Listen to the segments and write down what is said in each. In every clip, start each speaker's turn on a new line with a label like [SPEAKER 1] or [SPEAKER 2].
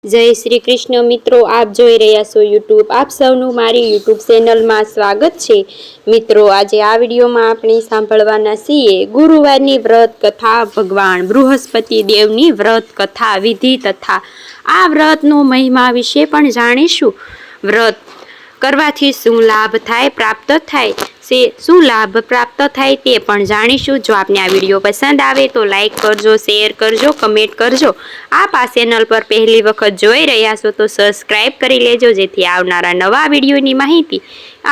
[SPEAKER 1] જય શ્રી કૃષ્ણ મિત્રો, આપ જોઈ રહ્યા છો યુટ્યુબ. આપ સૌનું મારી યુટ્યુબ ચેનલમાં સ્વાગત છે. મિત્રો, આજે આ વિડીયોમાં આપણે સાંભળવાના છીએ ગુરુવારની વ્રત કથા, ભગવાન બૃહસ્પતિ દેવની વ્રત કથા વિધિ તથા આ વ્રતનો મહિમા વિશે પણ જાણીશું. વ્રત કરવાથી શું લાભ થાય, પ્રાપ્ત થાય છે, શું લાભ પ્રાપ્ત થાય તે પણ જાણીશું. જો આપને આ વિડીયો પસંદ આવે તો લાઈક કરજો, શેર કરજો, કમેન્ટ કરજો. આપ આ ચેનલ પર પહેલી વખત જોઈ રહ્યા છો તો સબસ્ક્રાઈબ કરી લેજો, જેથી આવનારા નવા વિડીયોની માહિતી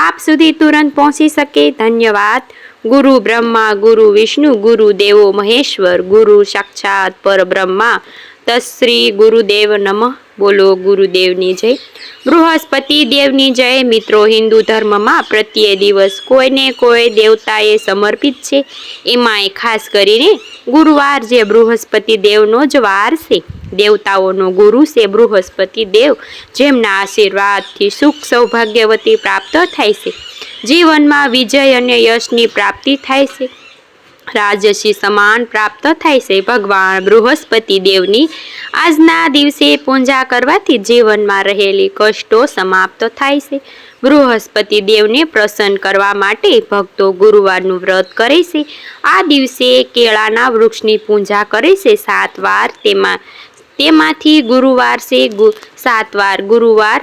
[SPEAKER 1] આપ સુધી તુરંત પહોંચી શકે. ધન્યવાદ. ગુરુ બ્રહ્મા ગુરુ વિષ્ણુ ગુરુ દેવો મહેશ્વર, ગુરુ સાક્ષાત પરબ્રહ્મા તશ્રી ગુરુદેવ નમઃ. બોલો ગુરુદેવની જય, બૃહસ્પતિ દેવની જય. મિત્રો, હિન્દુ ધર્મમાં પ્રત્યે દિવસ કોઈને કોઈ દેવતાએ સમર્પિત છે. એમાંય ખાસ કરીને ગુરુવાર, જે બૃહસ્પતિ દેવનો જ વાર છે. દેવતાઓનો ગુરુ છે બૃહસ્પતિ દેવ, જેમના આશીર્વાદથી સુખ સૌભાગ્યવતી પ્રાપ્ત થાય છે. જીવનમાં વિજય અને યશની પ્રાપ્તિ થાય છે. રાજસી સમાન પ્રાપ્ત થાય છે. ભગવાન બૃહસ્પતિ દેવની આજના દિવસે પૂજા કરવાથી જીવનમાં રહેલી કષ્ટો સમાપ્ત થાય છે. બૃહસ્પતિ દેવને પ્રસન્ન કરવા માટે ભક્તો ગુરુવારનું વ્રત કરે છે. આ દિવસે કેળાના વૃક્ષની પૂજા કરે છે 7 વાર. તેમાંથી ગુરુવાર છે 7 વાર. ગુરુવાર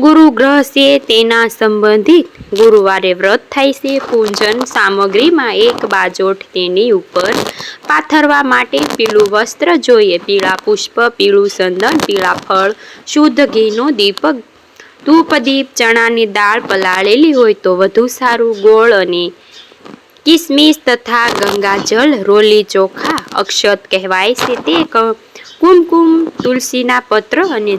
[SPEAKER 1] ગુરુ ગ્રહ છે, તેના સંબંધિત ગુરુવારે વ્રત થાય છે. પૂજન સામગ્રીમાં એક બાજોઠ, તેની ઉપર પાથરવા માટે પીળું વસ્ત્ર જોઈએ, પીળા પુષ્પ, પીળું ચંદન, પીળા ફળ, શુદ્ધ ઘીનો દીપક, ધૂપદીપ, ચણાની દાળ પલાળેલી હોય તો વધુ સારું, ગોળ અને કિસમિસ તથા ગંગાજળ, રોલી ચોખા, અક્ષત કહેવાય છે તે, કુમકુમ, તુલસીના પત્ર અને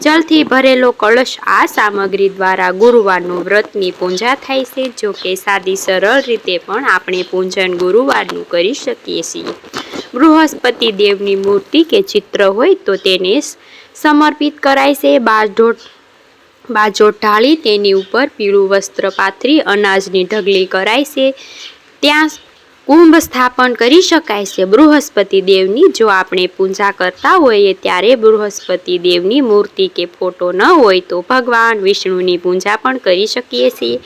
[SPEAKER 1] જલથી ભરેલો કળશ. આ સામગ્રી દ્વારા ગુરુવારનું વ્રતની પૂજા થાય છે. જો કે સાદી સરળ રીતે પણ આપણે પૂજન ગુરુવારનું કરી શકીએ છીએ. બૃહસ્પતિ દેવની મૂર્તિ કે ચિત્ર હોય તો તેને સમર્પિત કરાય છે. બાજોઠ ઢાળી તેની ઉપર પીળું વસ્ત્ર પાથરી અનાજની ઢગલી કરાય છે. ત્યાં કુંભ સ્થાપન કરી શકાય છે. બૃહસ્પતિ દેવની જો આપણે પૂજા કરતા હોઈએ ત્યારે બૃહસ્પતિ દેવની મૂર્તિ કે ફોટો ન હોય તો ભગવાન વિષ્ણુની પૂજા પણ કરી શકીએ છીએ.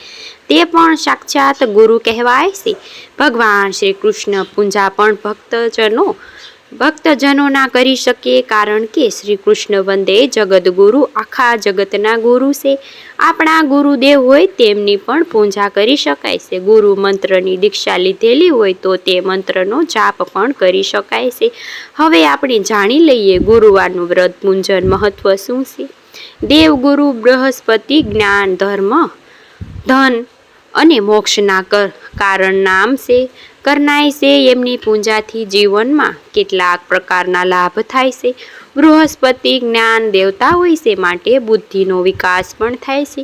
[SPEAKER 1] તે પણ સાક્ષાત ગુરુ કહેવાય છે. ભગવાન શ્રી કૃષ્ણ પૂજા પણ ભક્તજનો ના કરી શકે, કારણ કે શ્રી કૃષ્ણ વંદે જગદગુરુ, આખા જગતના ગુરુ છે. આપણા ગુરુદેવ હોય તેમની પણ પૂજા કરી શકાય છે. ગુરુ મંત્રની દીક્ષા લીધેલી હોય તો તે મંત્રનો જાપ પણ કરી શકાય છે. હવે આપણે જાણી લઈએ ગુરુવારનું વ્રત પૂજન મહત્વ શું છે. દેવગુરુ બૃહસ્પતિ જ્ઞાન, ધન અને મોક્ષના કારણ નામ છે કરનાય છે. એમની પૂજાથી જીવનમાં કેટલાક પ્રકારના લાભ થાય છે. બૃહસ્પતિ જ્ઞાન દેવતા હોય છે, માટે બુદ્ધિનો વિકાસ પણ થાય છે.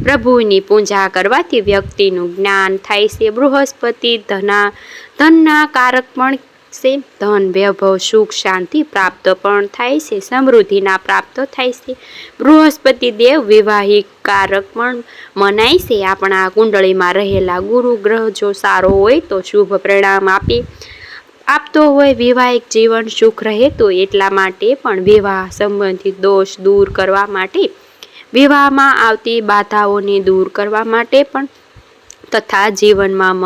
[SPEAKER 1] પ્રભુની પૂજા કરવાથી વ્યક્તિનું જ્ઞાન થાય છે. બૃહસ્પતિ ધનના કારક પણ છે. ધન, વૈભવ, સુખ, શાંતિ પ્રાપ્ત પણ થાય છે. સમૃદ્ધિના પ્રાપ્ત થાય છે. બૃહસ્પતિ દેવ વિવાહિક કારક પણ મનાય છે. આપણા કુંડળીમાં રહેલા ગુરુ ગ્રહ જો સારો હોય તો શુભ પરિણામ આપતો હોય. વિવાહિક જીવન સુખ રહે તો એટલા માટે પણ વિવાહ સંબંધિત દોષ દૂર કરવા માટે, વિવાહમાં આવતી બાધાઓને દૂર કરવા માટે પણ, તથા જીવનમાં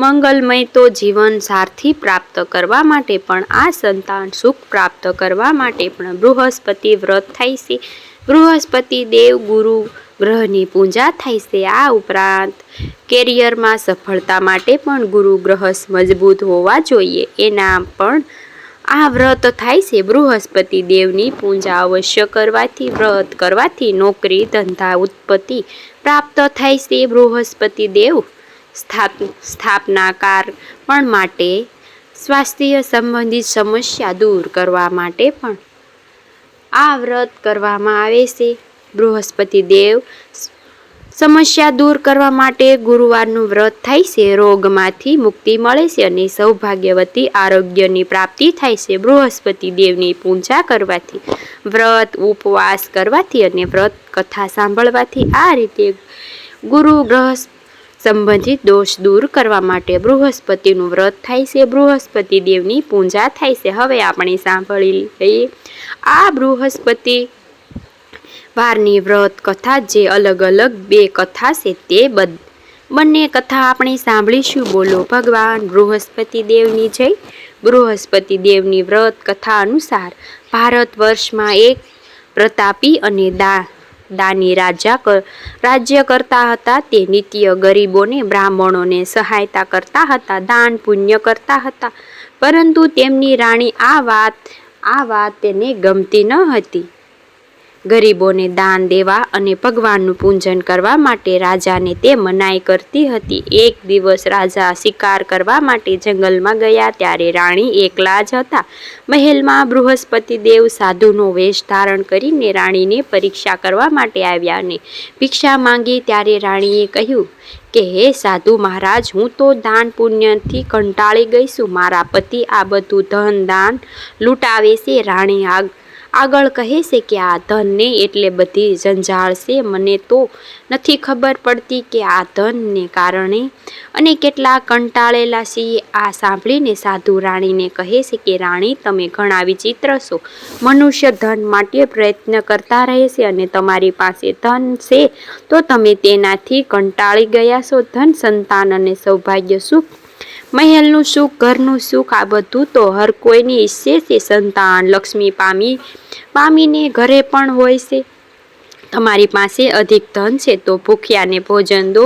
[SPEAKER 1] મંગલમય તો જીવન સાથી પ્રાપ્ત કરવા માટે પણ, આ સંતાન સુખ પ્રાપ્ત કરવા માટે પણ બૃહસ્પતિ વ્રત થાય છે. બૃહસ્પતિ દેવ ગુરુ ગ્રહની પૂજા થાય છે. આ ઉપરાંત કેરિયરમાં સફળતા માટે પણ ગુરુ ગ્રહ મજબૂત હોવા જોઈએ, એના પણ આ વ્રત થાય છે. બૃહસ્પતિ દેવની પૂજા અવશ્ય વ્રત કરવાથી નોકરી, ધંધા, ઉત્પત્તિ પ્રાપ્ત થાય છે. બૃહસ્પતિ દેવ સ્થાપનાકાર પણ માટે, સ્વાસ્થ્ય સંબંધિત સમસ્યા દૂર કરવા માટે પણ આ વ્રત કરવામાં આવે છે. બૃહસ્પતિ દેવ સમસ્યા દૂર કરવા માટે ગુરુવારનું વ્રત થાય છે. રોગમાંથી મુક્તિ મળે છે અને સૌભાગ્યવતી આરોગ્યની પ્રાપ્તિ થાય છે. બૃહસ્પતિ દેવની પૂજા કરવાથી, વ્રત ઉપવાસ કરવાથી અને વ્રત કથા સાંભળવાથી આ રીતે ગુરુ ગ્રહ સંબંધિત દોષ દૂર કરવા માટે બૃહસ્પતિનું વ્રત થાય છે, બૃહસ્પતિ દેવની પૂજા થાય છે. હવે આપણે સાંભળી લઈએ આ બૃહસ્પતિ વારની વ્રત કથા. જે અલગ અલગ 2 કથા છે તે બંને કથા આપણે સાંભળીશું. બોલો ભગવાન બૃહસ્પતિ દેવની જય. બૃહસ્પતિ દેવની વ્રત કથા અનુસાર ભારત વર્ષમાં એક પ્રતાપી અને દાની રાજ્ય કરતા હતા. તે નિત્ય ગરીબોને, બ્રાહ્મણોને સહાયતા કરતા હતા, દાન પુણ્ય કરતા હતા. પરંતુ તેમની રાણી આ વાત તેને ગમતી ન હતી. ગરીબોને દાન દેવા અને ભગવાનનું પૂજન કરવા માટે રાજાને તે મનાઈ કરતી હતી. એક દિવસ રાજા શિકાર કરવા માટે જંગલમાં ગયા ત્યારે રાણી એકલા જ હતા. મહેલમાં બૃહસ્પતિ દેવ સાધુનો વેશ ધારણ કરીને રાણીને પરીક્ષા કરવા માટે આવ્યા અને ભિક્ષા માંગી. ત્યારે રાણીએ કહ્યું કે હે સાધુ મહારાજ, હું તો દાન પુણ્યથી કંટાળી ગઈ છું. મારા પતિ આ બધું ધન દાન લૂંટાવે છે. રાણી આગળ કહે છે કે આ ધનને એટલે બધી જંજાળ છે. મને તો નથી ખબર પડતી કે આ ધનને કારણે અને કેટલા કંટાળેલા છીએ. આ સાંભળીને સાધુ રાણીને કહે છે કે રાણી, તમે ઘણા વિચિત્ર છો. મનુષ્ય ધન માટે પ્રયત્ન કરતા રહે છે અને તમારી પાસે ધન છે તો તમે તેનાથી કંટાળી ગયા છો. ધન, સંતાન અને સૌભાગ્ય સુખ, મહેલનું સુખ, ઘરનું સુખ, આ બધું તો હર કોઈની ઈચ્છે છે. સંતાન, લક્ષ્મી પામીને ઘરે પણ હોય છે. તમારી પાસે અધિક ધન છે તો ભૂખ્યાને ભોજન દો,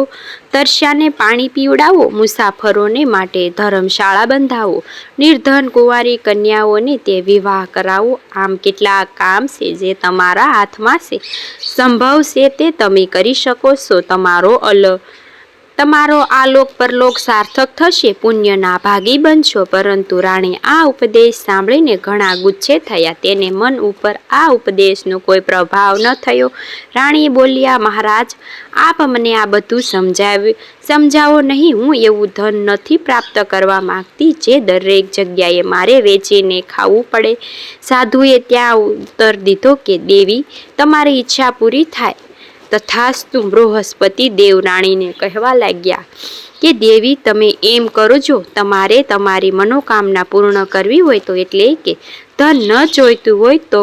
[SPEAKER 1] તરસ્યાને પાણી પીવડાવો, મુસાફરોને માટે ધર્મશાળા બંધાવો, નિર્ધન કુંવારી કન્યાઓને તે વિવાહ કરાવો. આમ કેટલાક કામ છે જે તમારા હાથમાં છે. સંભવ છે તે તમે કરી શકો છો. તમારો આલોક પરલોક સાર્થક થશે, પુણ્યના ભાગી બનશો. પરંતુ રાણી આ ઉપદેશ સાંભળીને ઘણા ગુસ્સે થયા. તેને મન ઉપર આ ઉપદેશનો કોઈ પ્રભાવ ન થયો. રાણી બોલ્યા, મહારાજ, આપ મને આ બધું સમજાવો નહીં. હું એવું ધન નથી પ્રાપ્ત કરવા માંગતી જે દરેક જગ્યાએ મારે વેચીને ખાવું પડે. સાધુએ ત્યાં ઉત્તર દીધો કે દેવી, તમારી ઈચ્છા પૂરી થાય. તથાસ્તુ. બૃહસ્પતિ દેવ રાણીને કહેવા લાગ્યા કે દેવી, તમે એમ કરજો, તમારે તમારી મનોકામના પૂર્ણ કરવી હોય તો, એટલે કે ધન ન જોઈતું હોય તો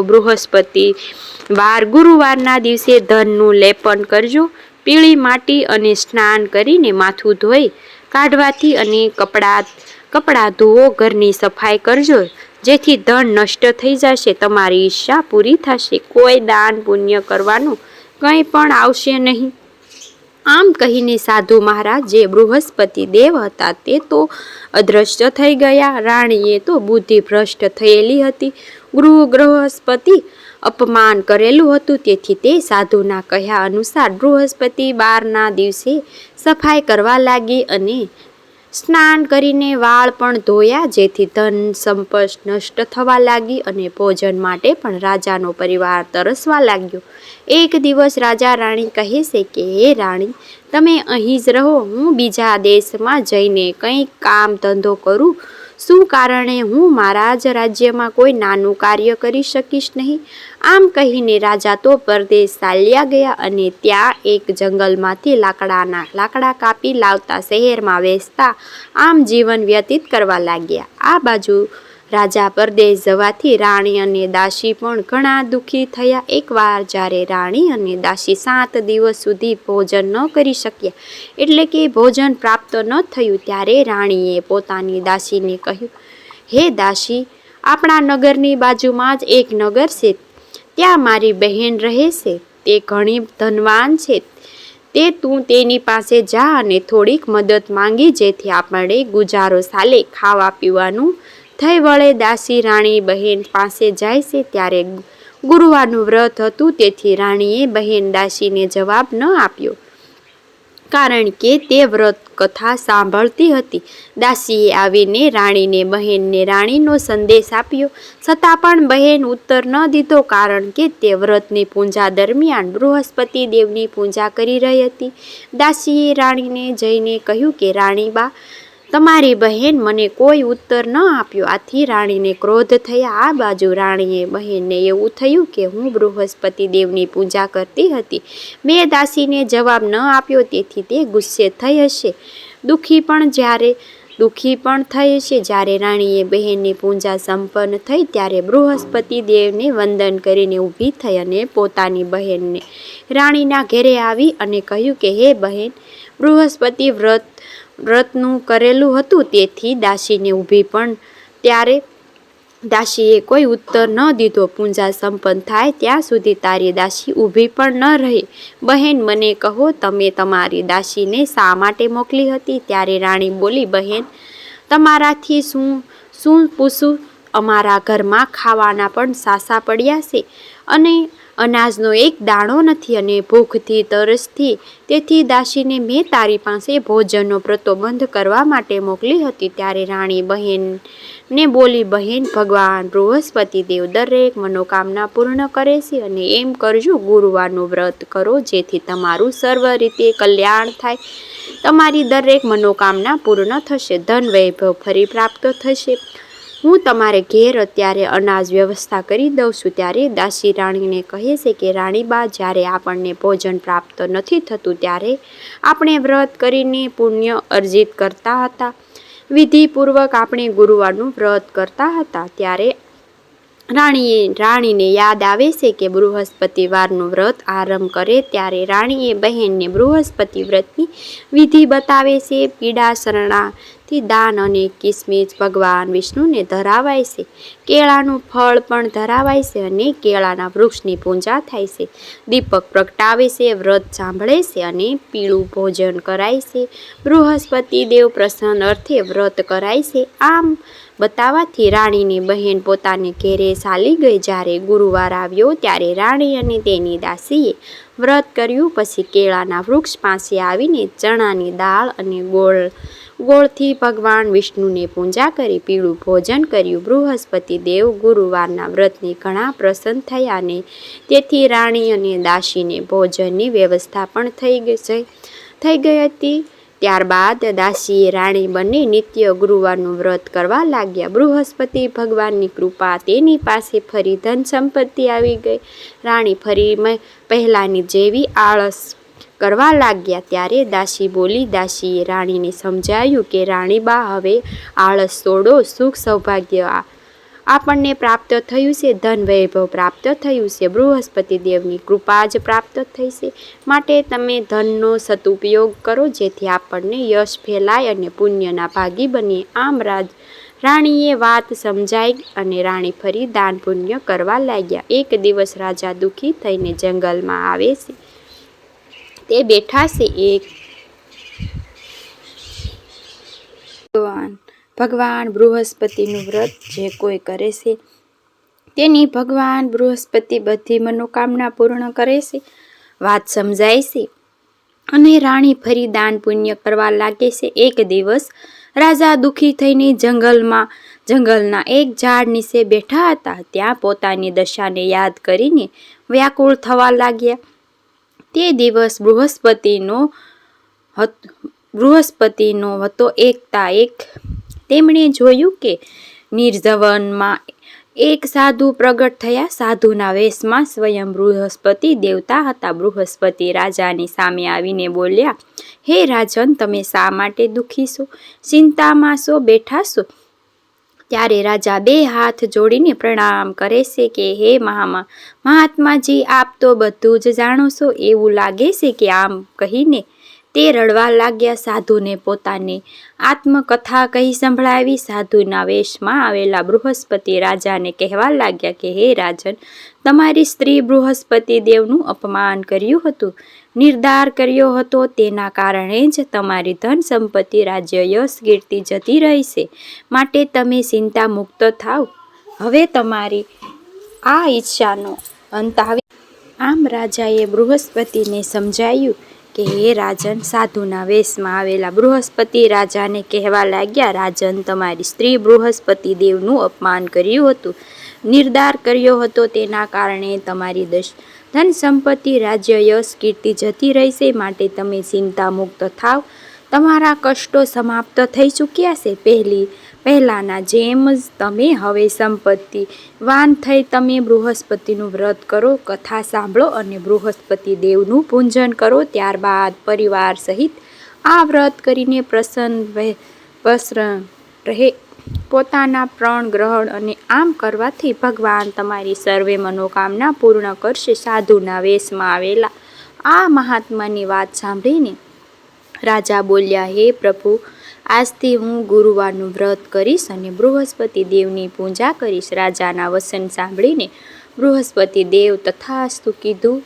[SPEAKER 1] ગુરુવારના દિવસે ધનનું લેપન કરજો. પીળી માટી અને સ્નાન કરીને માથું ધોઈ કાઢવાથી અને કપડાં ધોવો. ઘરની સફાઈ કરજો જેથી ધન નષ્ટ થઈ જશે. તમારી ઈચ્છા પૂરી થશે. કોઈ દાન પુણ્ય કરવાનું કંઈ પણ આવશે નહીં. આમ કહીને સાધુ મહારાજ જે બૃહસ્પતિ દેવ હતા તે તો અદ્રશ્ય થઈ ગયા. રાણીએ તો બુદ્ધિ ભ્રષ્ટ થયેલી હતી. બૃહસ્પતિ અપમાન કરેલું હતું. તેથી તે સાધુના કહ્યા અનુસાર બૃહસ્પતિ 12ના દિવસે સફાઈ કરવા લાગી અને સ્નાન કરીને વાળ પણ ધોયા. જેથી ધન સંપત્તિ નષ્ટ થવા લાગી અને ભોજન માટે પણ રાજાનો પરિવાર તરસવા લાગ્યો. એક દિવસ રાજા રાણી કહે છે કે હે રાણી, તમે અહીં જ રહો. હું બીજા દેશમાં જઈને કંઈક કામ ધંધો કરું. શું કારણે હું મારા જ રાજ્યમાં કોઈ નાનું કાર્ય કરી શકીશ નહીં? આમ કહીને રાજા તો પરદેશ ચાલ્યા ગયા અને ત્યાં એક જંગલમાંથી લાકડા કાપી લાવતા શહેરમાં વેચતા આમ જીવન વ્યતીત કરવા લાગ્યા. આ બાજુ રાજા પરદેશ જવાથી રાણી અને દાસી પણ ઘણા દુઃખી થયા. એકવાર જ્યારે રાણી અને દાસી 7 દિવસ સુધી ભોજન ન કરી શક્યા, એટલે કે ભોજન પ્રાપ્ત ન થયું, ત્યારે રાણીએ પોતાની દાસીને કહ્યું, હે દાસી, આપણા નગરની બાજુમાં જ એક નગર છે. ત્યાં મારી બહેન રહે છે. તે ઘણી ધનવાન છે. તું તેની પાસે જા અને થોડીક મદદ માંગી, જેથી આપણે ગુજારો ચાલે, ખાવા પીવાનું થઈ વળે. દાસી રાણી બહેન પાસે જાય છે. ત્યારે ગુરુવારનું વ્રત હતું, તેથી રાણીએ બહેન દાસીને જવાબ ન આપ્યો, કારણ કે તે વ્રત કથા સાંભળતી હતી. દાસીએ આવીને બહેનને રાણીનો સંદેશ આપ્યો, છતાં પણ બહેન ઉત્તર ન દીધો, કારણ કે તે વ્રતની પૂજા દરમિયાન બૃહસ્પતિ દેવની પૂજા કરી રહી હતી. દાસીએ રાણીને જઈને કહ્યું કે રાણીબા, તમારી બહેન મને કોઈ ઉત્તર ન આપ્યો. આથી રાણીને ક્રોધ થયા. આ બાજુ રાણીએ બહેનને એવું થયું કે હું બૃહસ્પતિ દેવની પૂજા કરતી હતી, મેં દાસીને જવાબ ન આપ્યો, તેથી તે ગુસ્સે થઈ હશે, દુઃખી પણ થઈ હશે. જ્યારે રાણીએ બહેનની પૂજા સંપન્ન થઈ ત્યારે બૃહસ્પતિ દેવને વંદન કરીને ઊભી થઈ અને પોતાની બહેનને રાણીના ઘેરે આવી અને કહ્યું કે હે બહેન, બૃહસ્પતિ વ્રતનું કરેલું હતું, તેથી દાસીને ઊભી. પણ ત્યારે દાસીએ કોઈ ઉત્તર ન દીધો. પૂજા સંપન્ન થાય ત્યાં સુધી તારી દાસી ઊભી પણ ન રહી. બહેન, મને કહો, તમે તમારી દાસીને શા માટે મોકલી હતી? ત્યારે રાણી બોલી, બહેન, તમારાથી શું પૂછું? અમારા ઘરમાં ખાવાના પણ સાસા પડ્યા છે અને અનાજનો એક દાણો નથી અને ભૂખથી તરસથી. તેથી દાસીને મેં તારી પાસે ભોજનનો પ્રતિબંધ કરવા માટે મોકલી હતી. ત્યારે રાણી બહેનને બોલી, બહેન, ભગવાન બૃહસ્પતિ દેવ દરેક મનોકામના પૂર્ણ કરે છે અને એમ કરજો, ગુરુવારનું વ્રત કરો, જેથી તમારું સર્વ રીતે કલ્યાણ થાય. તમારી દરેક મનોકામના પૂર્ણ થશે, ધન વૈભવ ફરી પ્રાપ્ત થશે. હું તમારે ઘેર અત્યારે અનાજ વ્યવસ્થા કરી દઉં છું. ત્યારે દાસી રાણીને કહે છે કે રાણીબા, જ્યારે આપણને ભોજન પ્રાપ્ત નથી થતું ત્યારે આપણે વ્રત કરીને પુણ્ય અર્જિત કરતા હતા. વિધિપૂર્વક આપણે ગુરુવારનું વ્રત કરતા હતા. ત્યારે રાણીને યાદ આવે છે કે બૃહસ્પતિવારનું વ્રત આરંભ કરે. ત્યારે રાણીએ બહેનને બૃહસ્પતિ વ્રતની વિધિ બતાવે છે. પીડા શરણાથી દાન અને કિસમિસ ભગવાન વિષ્ણુને ધરાવાય છે. કેળાનું ફળ પણ ધરાવાય છે અને કેળાના વૃક્ષની પૂજા થાય છે. દીપક પ્રગટાવે છે, વ્રત સાંભળે છે અને પીળું ભોજન કરાય છે. બૃહસ્પતિ દેવ પ્રસન્ન અર્થે વ્રત કરાય છે. આમ બતાવવાથી રાણીની બહેન પોતાને ઘેરે ચાલી ગઈ. જ્યારે ગુરુવાર આવ્યો ત્યારે રાણી અને તેની દાસીએ વ્રત કર્યું. પછી કેળાના વૃક્ષ પાસે આવીને ચણાની દાળ અને ગોળથી ભગવાન વિષ્ણુને પૂજા કરી પીળું ભોજન કર્યું. બૃહસ્પતિ દેવ ગુરુવારના વ્રતની ઘણા પ્રસન્ન થયા અને તેથી રાણી અને દાસીને ભોજનની વ્યવસ્થા પણ થઈ ગઈ હતી. ત્યારબાદ દાસીએ રાણી બંને નિત્ય ગુરુવારનું વ્રત કરવા લાગ્યા. બૃહસ્પતિ ભગવાનની કૃપા તેની પાસે ફરી ધન સંપત્તિ આવી ગઈ. રાણી ફરી પહેલાની જેવી આળસ કરવા લાગ્યા. ત્યારે દાસી બોલી. દાસીએ રાણીને સમજાવ્યું કે રાણીબા, હવે આળસ છોડો, સુખ સૌભાગ્ય આપણને પ્રાપ્ત થયું છે, ધન વૈભવ પ્રાપ્ત થયું છે, બૃહસ્પતિ દેવની કૃપા જ પ્રાપ્ત થઈ છે. માટે તમે ધનનો સદુપયોગ કરો, જેથી આપણને યશ ફેલાય અને પુણ્યના ભાગી બનીએ. આમ રાણીએ વાત સમજાઈ અને રાણી ફરી દાન પુણ્ય કરવા લાગ્યા. એક દિવસ રાજા દુઃખી થઈને જંગલમાં આવે છે. તે બેઠા છે. ભગવાન બૃહસ્પતિનું વ્રત જે કોઈ કરે છે તેની ભગવાન બૃહસ્પતિ બધી મનોકામના પૂર્ણ કરે છે. વાત સમજાય છે અને રાણી ફરી દાન પુણ્ય કરવા લાગે છે. એક દિવસ રાજા દુઃખી થઈને જંગલના એક ઝાડ નીચે બેઠા હતા. ત્યાં પોતાની દશાને યાદ કરીને વ્યાકુળ થવા લાગ્યા. તે દિવસ બૃહસ્પતિનો હતો. એકાએક તેમણે જોયું કે નિર્જવનમાં એક સાધુ પ્રગટ થયા. સાધુના વેશમાં સ્વયં બૃહસ્પતિ દેવતા હતા. બૃહસ્પતિ રાજાની સામે આવીને બોલ્યા, હે રાજન, તમે શા માટે દુઃખી છો, ચિંતામાં છો, બેઠા છો? ત્યારે રાજા બે હાથ જોડીને પ્રણામ કરે છે કે હે મહાત્માજી, આપ તો બધું જ જાણો છો. એવું લાગે છે કે આમ કહીને તે રડવા લાગ્યા. સાધુને પોતાની આત્મકથા કહી સંભળાવી. સાધુના વેશમાં આવેલા બૃહસ્પતિ રાજાને કહેવા લાગ્યા કે હે રાજન, તમારી સ્ત્રી બૃહસ્પતિ દેવનું અપમાન કર્યું હતું, નિર્ધાર કર્યો હતો. તેના કારણે જ તમારી ધન સંપત્તિ, રાજ્ય, યશ, કીર્તિ જતી રહી છે. માટે તમે ચિંતા મુક્ત થાવ. હવે તમારી આ ઈચ્છાનો અંત આવી. આમ રાજાએ બૃહસ્પતિને સમજાવ્યું કે હે રાજન. સાધુના વેશમાં આવેલા બૃહસ્પતિ રાજાને કહેવા લાગ્યા, રાજન, તમારી સ્ત્રી બૃહસ્પતિ દેવનું અપમાન કર્યું હતું, નિર્ધાર કર્યો હતો. તેના કારણે તમારી ધન સંપત્તિ, રાજ્ય, યશ, કીર્તિ જતી રહેશે. માટે તમે ચિંતા મુક્ત થાવ. તમારા કષ્ટો સમાપ્ત થઈ ચૂક્યા છે. પહેલાંના જેમ જ તમે હવે સંપત્તિવાન થઈ તમે બૃહસ્પતિનું વ્રત કરો, કથા સાંભળો અને બૃહસ્પતિ દેવનું પૂજન કરો. ત્યારબાદ પરિવાર સહિત આ વ્રત કરીને પ્રસન્ન રહે પોતાના પ્રણ ગ્રહણ અને આમ કરવાથી ભગવાન તમારી સર્વે મનોકામના પૂર્ણ કરશે. સાધુના વેશમાં આવેલા આ મહાત્માની વાત સાંભળીને રાજા બોલ્યા, હે પ્રભુ, આજથી હું ગુરુવારનું વ્રત કરીશ અને બૃહસ્પતિ દેવની પૂજા કરીશ. રાજાના વચન સાંભળીને બૃહસ્પતિ દેવ તથાસ્તુ કીધું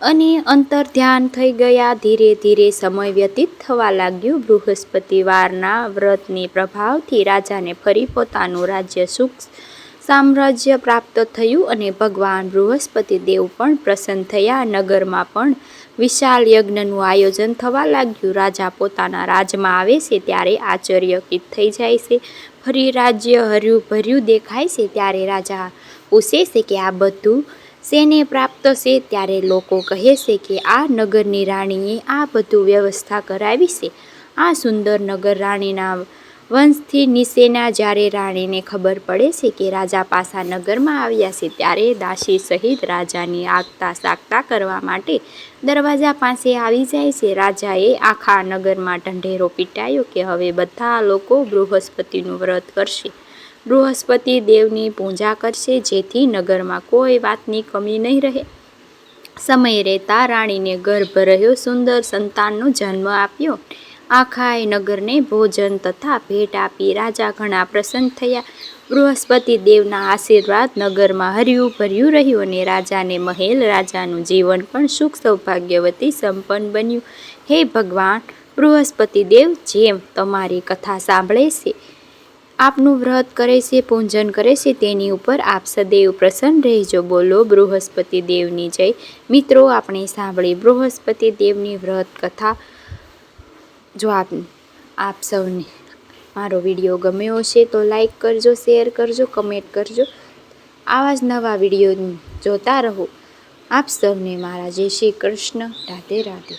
[SPEAKER 1] અને અંતર્ધ્યાન થઈ ગયા. ધીરે ધીરે સમય વ્યતીત થવા લાગ્યું. બૃહસ્પતિવારના વ્રતની પ્રભાવથી રાજાને ફરી પોતાનું રાજ્ય સુખ સામ્રાજ્ય પ્રાપ્ત થયું અને ભગવાન બૃહસ્પતિ દેવ પણ પ્રસન્ન થયા. નગરમાં પણ વિશાળ યજ્ઞનું આયોજન થવા લાગ્યું. રાજા પોતાના રાજમાં આવે છે ત્યારે આશ્ચર્યચકિત થઈ જાય છે. ફરી રાજ્ય હર્યું ભર્યું દેખાય છે ત્યારે રાજા પૂછે છે કે આ બધું શેને પ્રાપ્ત છે? ત્યારે લોકો કહે છે કે આ નગરની રાણીએ આ બધું વ્યવસ્થા કરાવી છે. આ સુંદર નગર રાણીના વંશથી નિશેના. જ્યારે રાણીને ખબર પડે છે કે રાજા પાછા નગરમાં આવ્યા છે ત્યારે દાસી સહિત રાજાની આગતા સાગતા કરવા માટે દરવાજા પાસે આવી જાય છે. રાજાએ આખા નગરમાં ઢંઢેરો પીટાયો કે હવે બધા લોકો બૃહસ્પતિનું વ્રત કરશે, બૃહસ્પતિ દેવની પૂજા કરશે, જેથી નગરમાં કોઈ વાતની કમી નહીં રહે. સમય રહેતા રાણીને ગર્ભ રહ્યો, સુંદર સંતાનનો જન્મ આપ્યો. આખાય નગરને ભોજન તથા ભેટ આપી રાજા ઘણા પ્રસન્ન થયા. બૃહસ્પતિ દેવના આશીર્વાદ નગરમાં હર્યું ભર્યું રહ્યું અને રાજાને મહેલ, રાજાનું જીવન પણ સુખ સૌભાગ્યવતી સંપન્ન બન્યું. હે ભગવાન બૃહસ્પતિ દેવ, જેમ તમારી કથા સાંભળે છે, આપનું વ્રત કરે છે, પૂજન કરે છે, તેની ઉપર આપ સદૈવ પ્રસન્ન રહેજો. બોલો બૃહસ્પતિ દેવની જય. મિત્રો, આપણે સાંભળી બૃહસ્પતિ દેવની વ્રત કથા. જો આપ સૌને મારો વિડીયો ગમ્યો હશે તો લાઈક કરજો, શેર કરજો, કમેન્ટ કરજો. આવા જ નવા વિડીયો જોતા રહો. આપ સૌને મારા જય શ્રી કૃષ્ણ. રાધે રાધે.